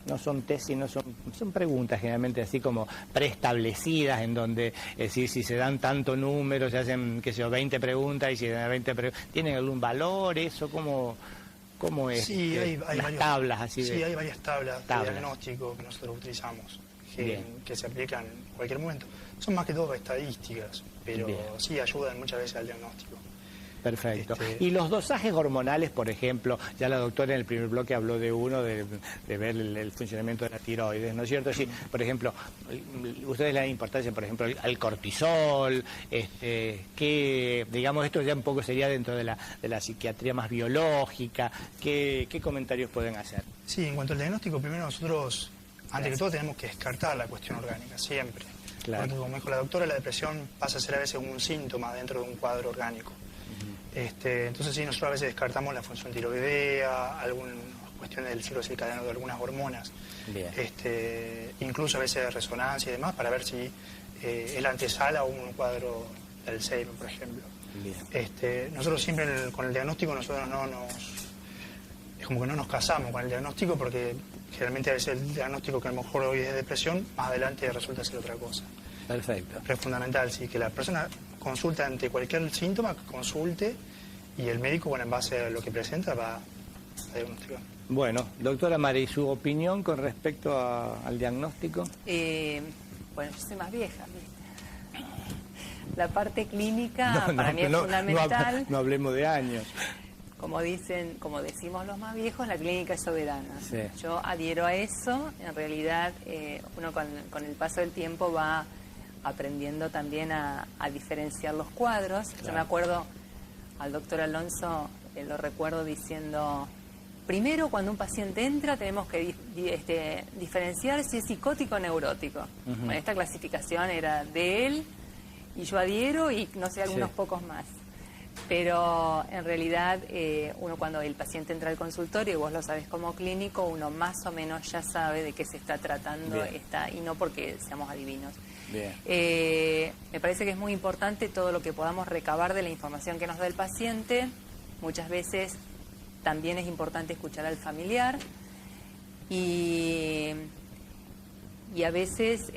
no son test, sino son preguntas generalmente así como preestablecidas, en donde si se dan tanto número, se hacen, 20 preguntas, y si dan 20 preguntas, ¿tienen algún valor eso? ¿Cómo es? Sí, hay tablas así sí, hay varias tablas de diagnóstico que nosotros utilizamos, que se aplican en cualquier momento. Son más que todo estadísticas, pero sí ayudan muchas veces al diagnóstico. Perfecto. Y los dosajes hormonales, por ejemplo, ya la doctora en el primer bloque habló de uno, de ver el funcionamiento de la tiroides, ¿no es cierto? Sí, por ejemplo, ustedes le dan importancia, por ejemplo, al cortisol, que, digamos, esto ya un poco sería dentro de la psiquiatría más biológica. ¿Qué comentarios pueden hacer? Sí, en cuanto al diagnóstico, primero nosotros, antes que todo, tenemos que descartar la cuestión orgánica, siempre. Claro. Porque, como dijo la doctora, la depresión pasa a ser a veces un síntoma dentro de un cuadro orgánico. Entonces sí, nosotros a veces descartamos la función tiroidea, algunas cuestiones del ciclo circadiano de algunas hormonas, incluso a veces de resonancia y demás, para ver si es la antesala o un cuadro del Alzheimer, por ejemplo. Nosotros siempre con el diagnóstico nosotros es como que no nos casamos con el diagnóstico, porque generalmente a veces el diagnóstico que a lo mejor hoy es de depresión, más adelante resulta ser otra cosa. Perfecto. Pero es fundamental, sí, que la persona consulta ante cualquier síntoma, consulte, y el médico, bueno, en base a lo que presenta, va a diagnosticar. Bueno, doctora Mari, ¿su opinión con respecto al diagnóstico? Bueno, yo soy más vieja, ¿viste? La parte clínica para mí es fundamental. No hablemos de años. Como decimos los más viejos, la clínica es soberana. Sí. Yo adhiero a eso. En realidad, uno con el paso del tiempo va aprendiendo también a diferenciar los cuadros. Claro. Yo me acuerdo al doctor Alonso, lo recuerdo diciendo, primero cuando un paciente entra tenemos que diferenciar si es psicótico o neurótico. Bueno, esta clasificación era de él y yo adhiero y no sé, algunos pocos más. Pero en realidad uno cuando el paciente entra al consultorio, y vos lo sabés como clínico, uno más o menos ya sabe de qué se está tratando y no porque seamos adivinos. Me parece que es muy importante todo lo que podamos recabar de la información que nos da el paciente. Muchas veces también es importante escuchar al familiar y a veces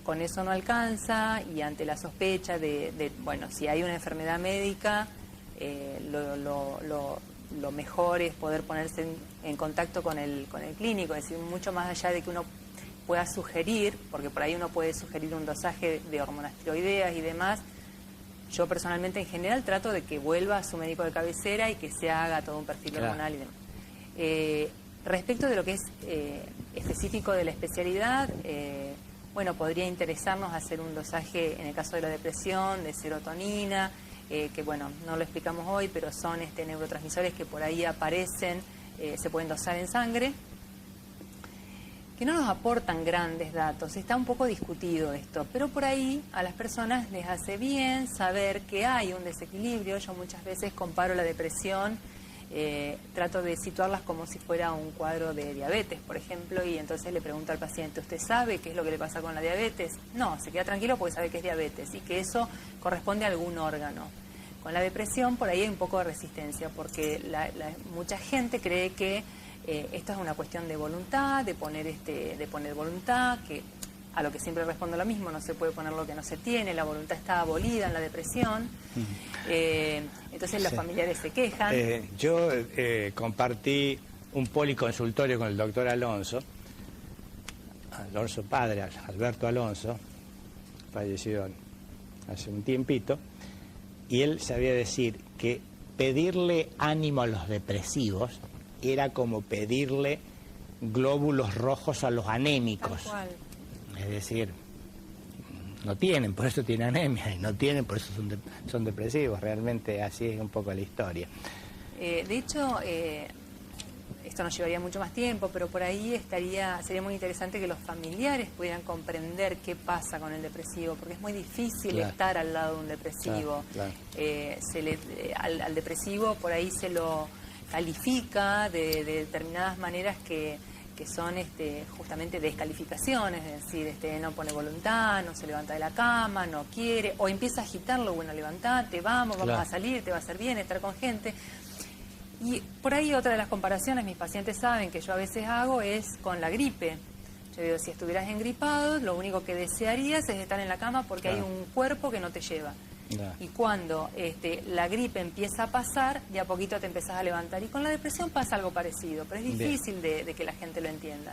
con eso no alcanza, y ante la sospecha bueno, si hay una enfermedad médica, lo mejor es poder ponerse en contacto con el clínico, es decir, mucho más allá de que uno pueda sugerir, porque por ahí uno puede sugerir un dosaje de hormonas tiroideas y demás. Yo personalmente en general trato de que vuelva a su médico de cabecera y que se haga todo un perfil hormonal y demás. Respecto de lo que es específico de la especialidad, bueno, podría interesarnos hacer un dosaje, en el caso de la depresión, de serotonina, que bueno, no lo explicamos hoy, pero son neurotransmisores que por ahí aparecen, se pueden dosar en sangre. que no nos aportan grandes datos. Está un poco discutido esto, pero por ahí a las personas les hace bien saber que hay un desequilibrio. Yo muchas veces comparo la depresión, trato de situarlas como si fuera un cuadro de diabetes, por ejemplo, y entonces le pregunto al paciente, ¿usted sabe qué es lo que le pasa con la diabetes? No, se queda tranquilo porque sabe que es diabetes y que eso corresponde a algún órgano. Con la depresión por ahí hay un poco de resistencia, porque mucha gente cree que esto es una cuestión de voluntad, de poner voluntad, que a lo que siempre respondo lo mismo, no se puede poner lo que no se tiene, la voluntad está abolida en la depresión, entonces los familiares se quejan. Yo compartí un policonsultorio con el doctor Alonso padre, Alberto Alonso, falleció hace un tiempito, y él sabía decir que pedirle ánimo a los depresivos era como pedirle glóbulos rojos a los anémicos. Tal cual. Es decir, no tienen, por eso tienen anemia, y no tienen, por eso son depresivos. Realmente así es un poco la historia. De hecho, esto nos llevaría mucho más tiempo, pero por ahí sería muy interesante que los familiares pudieran comprender qué pasa con el depresivo, porque es muy difícil estar al lado de un depresivo. Al depresivo por ahí se lo califica de determinadas maneras que son justamente descalificaciones, es decir, no pone voluntad, no se levanta de la cama, no quiere, o empieza a agitarlo, bueno, levantate, vamos a salir, te va a hacer bien estar con gente. Y por ahí otra de las comparaciones, mis pacientes saben que yo a veces hago, es con la gripe. Yo digo, si estuvieras engripado, lo único que desearías es estar en la cama porque hay un cuerpo que no te lleva. Y cuando la gripe empieza a pasar, de a poquito te empezás a levantar. Y con la depresión pasa algo parecido, pero es difícil de que la gente lo entienda.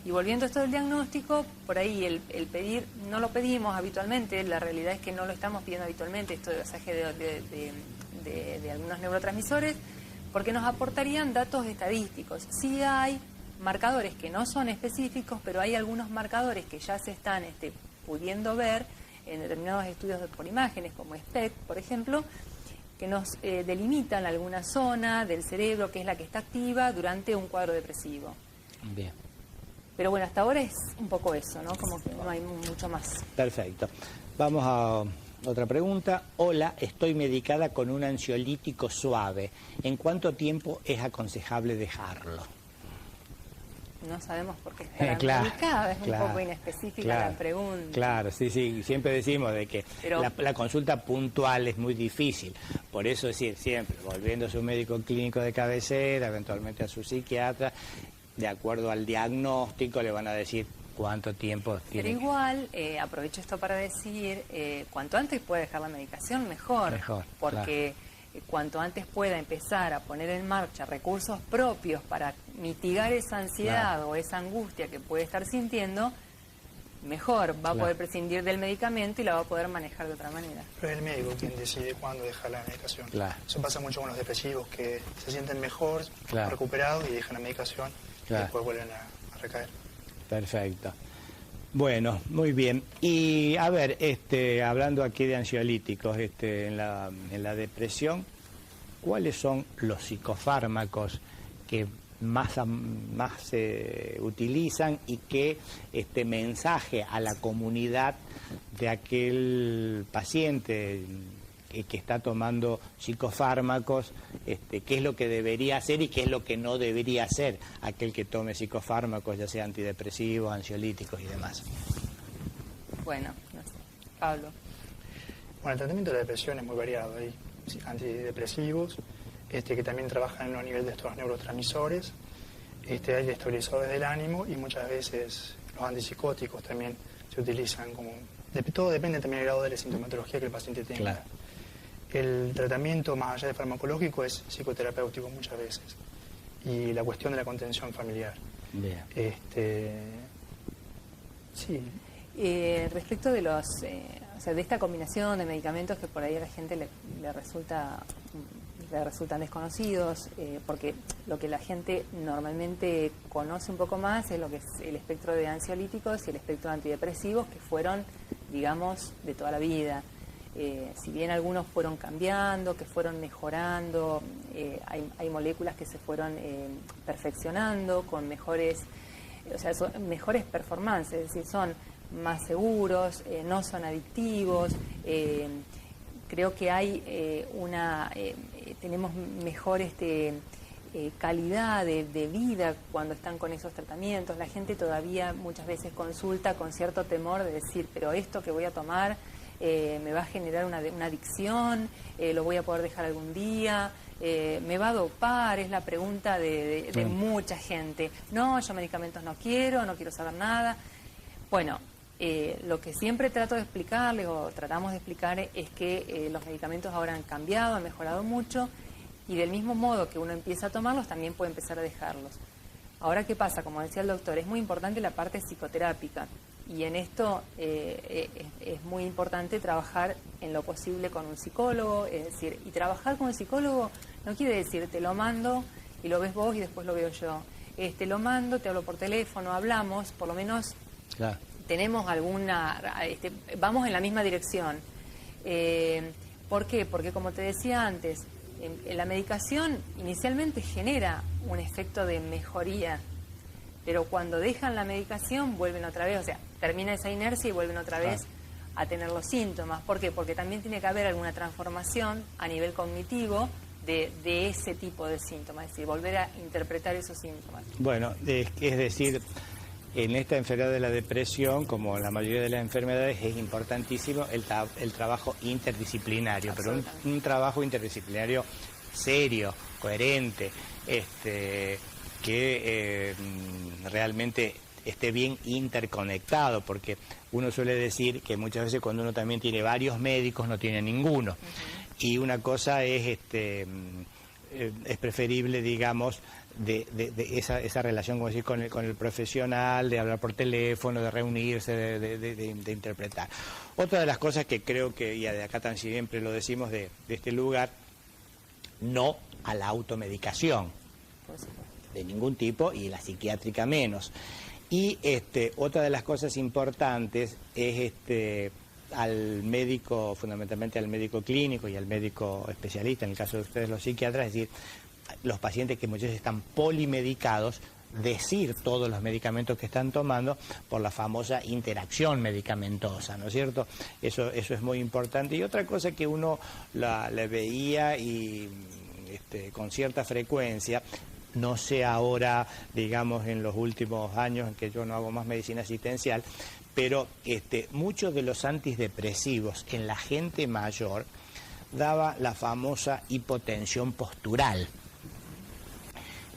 Y volviendo a esto del diagnóstico, por ahí el pedir, no lo pedimos habitualmente, la realidad es que no lo estamos pidiendo habitualmente, esto de pasaje de algunos neurotransmisores, porque nos aportarían datos estadísticos. Sí hay marcadores que no son específicos, pero hay algunos marcadores que ya se están pudiendo ver en determinados estudios por imágenes, como SPECT, por ejemplo, que nos delimitan alguna zona del cerebro que es la que está activa durante un cuadro depresivo. Bien. Pero bueno, hasta ahora es un poco eso, ¿no? Como que no hay mucho más. Perfecto. Vamos a otra pregunta. Hola, estoy medicada con un ansiolítico suave. ¿En cuánto tiempo es aconsejable dejarlo? No sabemos por qué está medicada, es un poco inespecífica la pregunta. Claro, sí, siempre decimos de que la consulta puntual es muy difícil. Por eso decir siempre, volviendo a su médico clínico de cabecera, eventualmente a su psiquiatra, de acuerdo al diagnóstico le van a decir cuánto tiempo tiene. Pero igual, aprovecho esto para decir, cuanto antes pueda dejar la medicación, mejor. Porque cuanto antes pueda empezar a poner en marcha recursos propios para mitigar esa ansiedad o esa angustia que puede estar sintiendo, mejor. Va a poder prescindir del medicamento y la va a poder manejar de otra manera. Pero es el médico quien decide cuándo dejar la medicación. Eso pasa mucho con los depresivos, que se sienten mejor, recuperados y dejan la medicación y después vuelven a recaer. Perfecto. Bueno, muy bien. Y a ver, hablando aquí de ansiolíticos, en la depresión, ¿cuáles son los psicofármacos que más se utilizan y qué mensaje a la comunidad de aquel paciente que está tomando psicofármacos, qué es lo que debería hacer y qué es lo que no debería hacer aquel que tome psicofármacos, ya sea antidepresivos, ansiolíticos y demás? Bueno, no sé. Pablo. Bueno, el tratamiento de la depresión es muy variado. Hay antidepresivos que también trabajan en los niveles de estos neurotransmisores, hay estabilizadores del ánimo y muchas veces los antipsicóticos también se utilizan como... Todo depende también del grado de la sintomatología que el paciente tenga. El tratamiento más allá de farmacológico es psicoterapéutico muchas veces. Y la cuestión de la contención familiar. Respecto de de esta combinación de medicamentos que por ahí a la gente le resultan desconocidos, porque lo que la gente normalmente conoce un poco más es lo que es el espectro de ansiolíticos y el espectro de antidepresivos, que fueron, digamos, de toda la vida. Si bien algunos fueron cambiando, que fueron mejorando, hay moléculas que se fueron perfeccionando con mejores o sea, son mejores performances, es decir, son más seguros, no son adictivos. Creo que hay tenemos mejor calidad de vida cuando están con esos tratamientos. La gente todavía muchas veces consulta con cierto temor de decir, pero esto que voy a tomar me va a generar una adicción, lo voy a poder dejar algún día, me va a dopar, es la pregunta de mucha gente. No, yo medicamentos no quiero saber nada. Bueno, lo que siempre trato de explicarles, o tratamos de explicar, es que los medicamentos ahora han cambiado, han mejorado mucho, y del mismo modo que uno empieza a tomarlos, también puede empezar a dejarlos. Ahora, ¿qué pasa? Como decía el doctor, es muy importante la parte psicoterápica, y en esto es muy importante trabajar en lo posible con un psicólogo, es decir, y trabajar con un psicólogo no quiere decir te lo mando y lo ves vos y después lo veo yo. Lo mando, te hablo por teléfono, hablamos, por lo menos claro. Tenemos vamos en la misma dirección. ¿Por qué? Porque como te decía antes, la medicación inicialmente genera un efecto de mejoría, pero cuando dejan la medicación vuelven otra vez, o sea, termina esa inercia y vuelven otra vez a tener los síntomas. ¿Por qué? Porque también tiene que haber alguna transformación a nivel cognitivo de ese tipo de síntomas, es decir, volver a interpretar esos síntomas. Bueno, es decir, en esta enfermedad de la depresión, como la mayoría de las enfermedades, es importantísimo el trabajo interdisciplinario, pero un trabajo interdisciplinario serio, coherente, que realmente esté bien interconectado, porque uno suele decir que muchas veces cuando uno también tiene varios médicos no tiene ninguno. Y una cosa es preferible, digamos, de esa relación, como decir, con el profesional, de hablar por teléfono, de reunirse, de interpretar. Otra de las cosas que creo que, y de acá tan siempre lo decimos de este lugar, no a la automedicación de ningún tipo, y la psiquiátrica menos. Y otra de las cosas importantes es al médico, fundamentalmente al médico clínico y al médico especialista, en el caso de ustedes los psiquiatras, es decir, los pacientes que muchas veces están polimedicados, decir todos los medicamentos que están tomando por la famosa interacción medicamentosa, ¿no es cierto? Eso es muy importante. Y otra cosa que uno le veía y con cierta frecuencia, no sé ahora, digamos, en los últimos años en que yo no hago más medicina asistencial, pero muchos de los antidepresivos en la gente mayor daba la famosa hipotensión postural,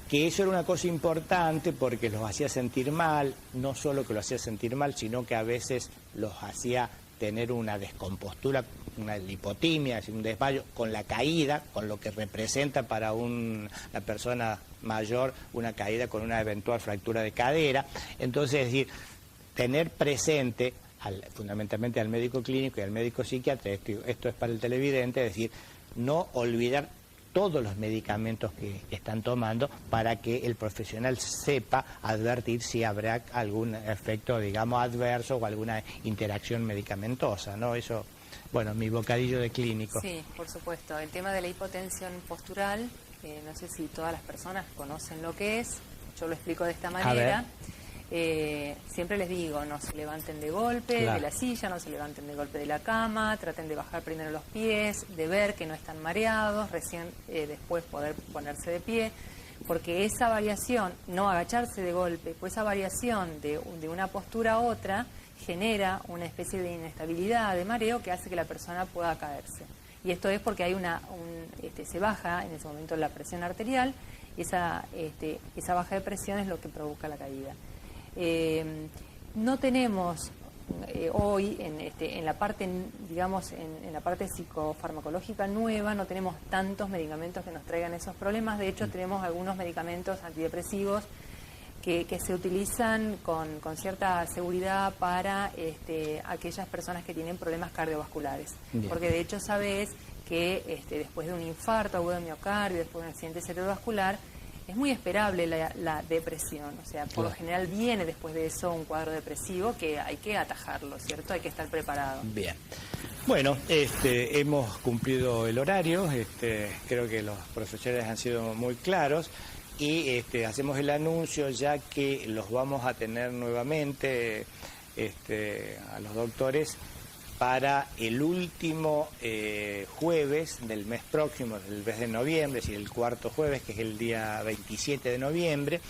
que eso era una cosa importante porque los hacía sentir mal, no solo que los hacía sentir mal, sino que a veces los hacía tener una descompostura, una lipotimia, un desmayo, con la caída, con lo que representa para la persona mayor una caída con una eventual fractura de cadera. Entonces, es decir, tener presente fundamentalmente al médico clínico y al médico psiquiatra, esto es para el televidente, es decir, no olvidar todos los medicamentos que están tomando para que el profesional sepa advertir si habrá algún efecto, digamos, adverso o alguna interacción medicamentosa, ¿no? Eso, bueno, mi bocadillo de clínico. Sí, por supuesto. El tema de la hipotensión postural, no sé si todas las personas conocen lo que es, yo lo explico de esta manera. Siempre les digo, no se levanten de golpe de la silla, no se levanten de golpe de la cama, traten de bajar primero los pies, de ver que no están mareados, recién después poder ponerse de pie, porque esa variación, no agacharse de golpe, pues esa variación de una postura a otra genera una especie de inestabilidad, de mareo, que hace que la persona pueda caerse. Y esto es porque hay se baja en ese momento la presión arterial, y esa baja de presión es lo que provoca la caída. No tenemos hoy en la parte, digamos, en la parte psicofarmacológica nueva, no tenemos tantos medicamentos que nos traigan esos problemas. De hecho, tenemos algunos medicamentos antidepresivos que se utilizan con cierta seguridad para aquellas personas que tienen problemas cardiovasculares. Bien. Porque de hecho sabes que después de un infarto agudo de miocardio, después de un accidente cerebrovascular, es muy esperable la depresión, o sea, por lo general viene después de eso un cuadro depresivo que hay que atajarlo, ¿cierto? Hay que estar preparado. Bien. Bueno, hemos cumplido el horario, creo que los profesores han sido muy claros. y hacemos el anuncio ya que los vamos a tener nuevamente a los doctores para el último jueves del mes próximo, del mes de noviembre, es decir, el cuarto jueves, que es el día 27 de noviembre,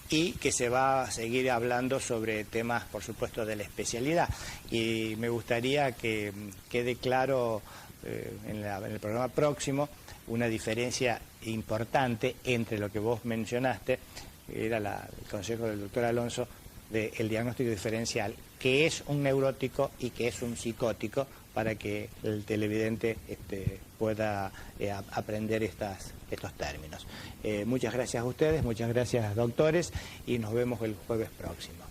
y que se va a seguir hablando sobre temas, por supuesto, de la especialidad. Y me gustaría que quede claro en el programa próximo una diferencia importante entre lo que vos mencionaste, era el consejo del doctor Alonso, del diagnóstico diferencial, que es un neurótico y que es un psicótico, para que el televidente pueda aprender estos términos. Muchas gracias a ustedes, muchas gracias doctores, y nos vemos el jueves próximo.